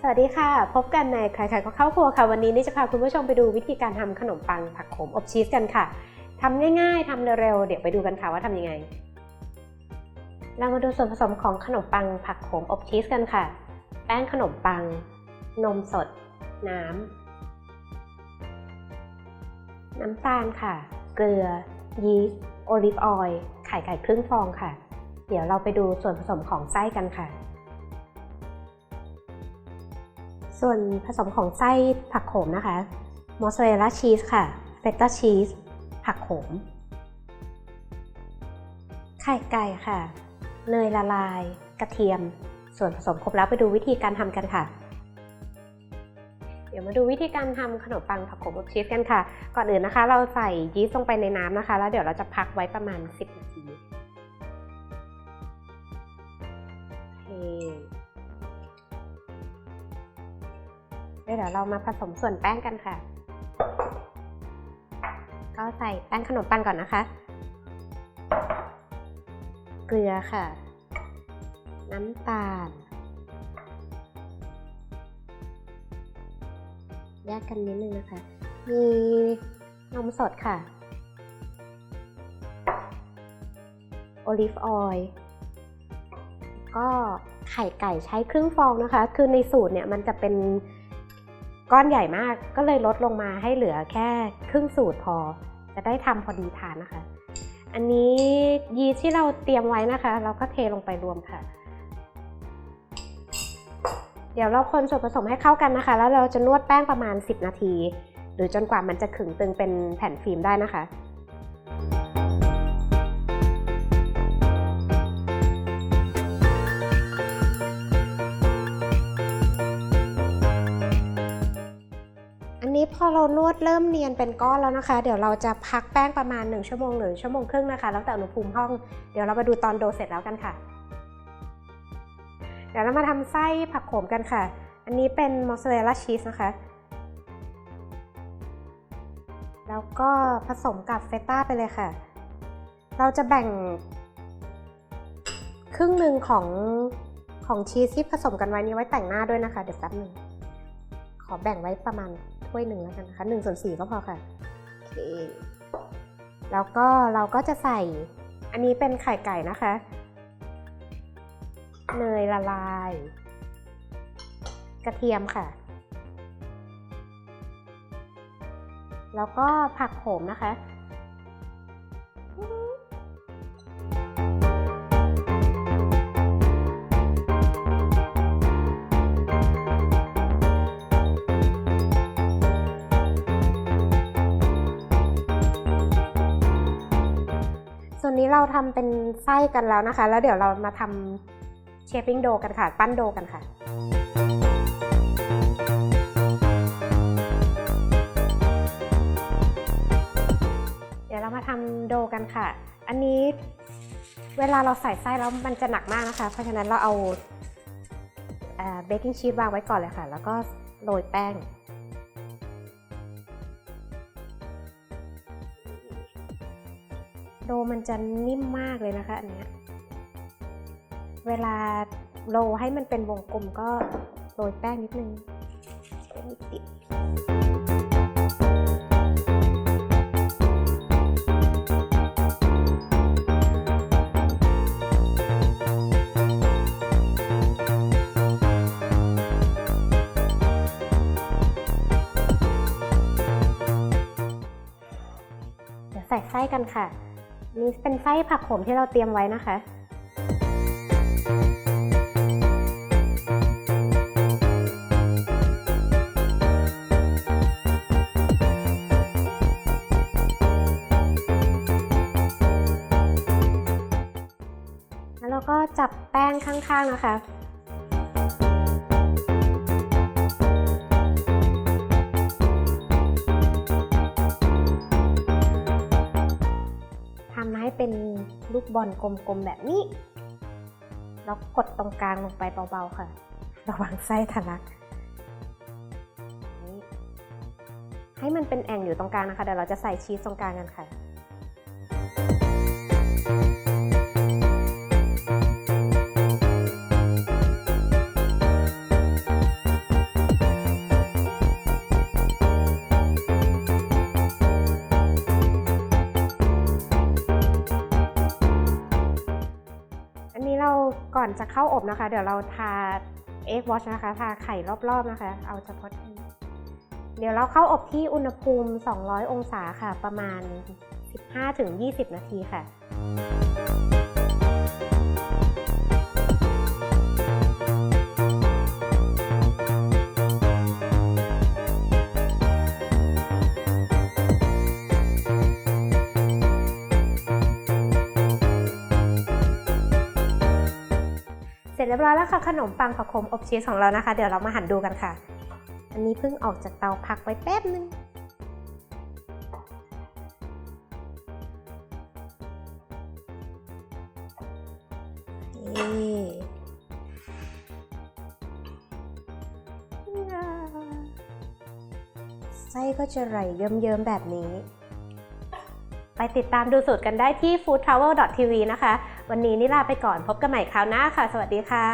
วัสดีค่ะพบกันในใครๆก็เข้าครัวค่ะวันนี้นี่จะพาคุณผู้ชมไปดูวิธีการทำขนมปังผักโขมอบชีสกันค่ะทำง่ายๆทำเร็วๆเดี๋ยวไปดูกันค่ะว่าทำยังไงเรามาดูส่วนผสมของขนมปังผักโขมอบชีสกันค่ะแป้งขนมปังนมสดน้ำตาลค่ะเกลือยีสต์โอลิฟออยล์ไข่ไก่ครึ่งฟองค่ะเดี๋ยวเราไปดูส่วนผสมของไส้กันค่ะส่วนผสมของไส้ผักโขมนะคะมอสซาเรลล่าชีสค่ะเฟตต้าชีสผักโขมไข่ไก่ค่ะเนยละลายกระเทียมส่วนผสมครบแล้วไปดูวิธีการทำกันค่ะเดี๋ยวมาดูวิธีการทำขนมปังผักโขมอบชีสกันค่ะก่อนอื่นนะคะเราใส่ยีสต์ลงไปในน้ำนะคะแล้วเดี๋ยวเราจะพักไว้ประมาณ10 นาทีเดี๋ยวเรามาผสมส่วนแป้งกันค่ะก็ใส่แป้งขนมปังก่อนนะคะเกลือค่ะน้ำตาลแยกกันนิดนึงนะคะมีนมสดค่ะโอลิฟออยล์ก็ไข่ไก่ใช้ครึ่งฟองนะคะคือในสูตรเนี่ยมันจะเป็นก้อนใหญ่มากก็เลยลดลงมาให้เหลือแค่ครึ่งสูตรพอจะได้ทำพอดีทานนะคะอันนี้ยีสต์ที่เราเตรียมไว้นะคะเราก็เทลงไปรวมค่ะเดี๋ยวเราคนส่วนผสมให้เข้ากันนะคะแล้วเราจะนวดแป้งประมาณ10 นาทีหรือจนกว่ามันจะขึงตึงเป็นแผ่นฟิล์มได้นะคะพอเรานวดเริ่มเนียนเป็นก้อนแล้วนะคะเดี๋ยวเราจะพักแป้งประมาณ1 ชั่วโมงหรือ1 ชั่วโมงครึ่งนะคะแล้วแต่อุณหภูมิห้องเดี๋ยวเรามาดูตอนโดเสร็จแล้วกันค่ะเดี๋ยวเรามาทำไส้ผักโขมกันค่ะอันนี้เป็นมอสซาเรลล่าชีสนะคะแล้วก็ผสมกับเฟตต้าไปเลยค่ะเราจะแบ่งครึ่งหนึ่งของชีสที่ผสมกันไว้นี้ไว้แต่งหน้าด้วยนะคะเดี๋ยวแป๊บนึงขอแบ่งไว้ประมาณถ้วยหนึ่งแล้วกันนะคะ1/4ก็พอค่ะโอเคแล้วก็เราก็จะใส่อันนี้เป็นไข่ไก่นะคะเนยละลายกระเทียมค่ะแล้วก็ผักโขมนะคะส่วนนี้เราทำเป็นไส้กันแล้วนะคะแล้วเดี๋ยวเรามาทำเชฟปิ้งโดกันค่ะปั้นโดกันค่ะเดี๋ยวเรามาทำโดกันค่ะอันนี้เวลาเราใส่ไส้แล้วมันจะหนักมากนะคะเพราะฉะนั้นเราเอาเบกกิ้งชีสวางไว้ก่อนเลยค่ะแล้วก็โรยแป้งโดมันจะนิ่มมากเลยนะคะอันนี้เวลาโรให้มันเป็นวงกลมก็โรยแป้งนิดนึงไม่ติดเดี๋ยวใส่ไส้กันค่ะนี่เป็นไส้ผักโขมที่เราเตรียมไว้นะคะแล้วเราก็จับแป้งข้างๆนะคะเป็นลูกบอลกลมๆแบบนี้แล้วกดตรงกลางลงไปเบาๆค่ะระวังไส้ทะลักให้มันเป็นแอ่งอยู่ตรงกลางนะคะเดี๋ยวเราจะใส่ชีสตรงกลางกันค่ะ เ เราก่อนจะเข้าอบนะคะเดี๋ยวเราทาเอ็กวอชนะคะทาไข่รอบๆนะคะเอาเฉพาะที่เดี๋ยวเราเข้าอบที่อุณหภูมิ200องศาค่ะประมาณ 15-20 นาทีค่ะเสร็จเรียบร้อยแล้วค่ะขนมปังผักโขมอบชีสของเรานะคะเดี๋ยวเรามาหั่นดูกันค่ะอันนี้เพิ่งออกจากเตาพักไว้แป๊บนึงไส้ก็จะไหลเยิ้มๆแบบนี้ไปติดตามดูสูตรกันได้ที่ foodtravel.tv นะคะวันนี้นิลาไปก่อนพบกันใหม่คราวหน้าค่ะสวัสดีค่ะ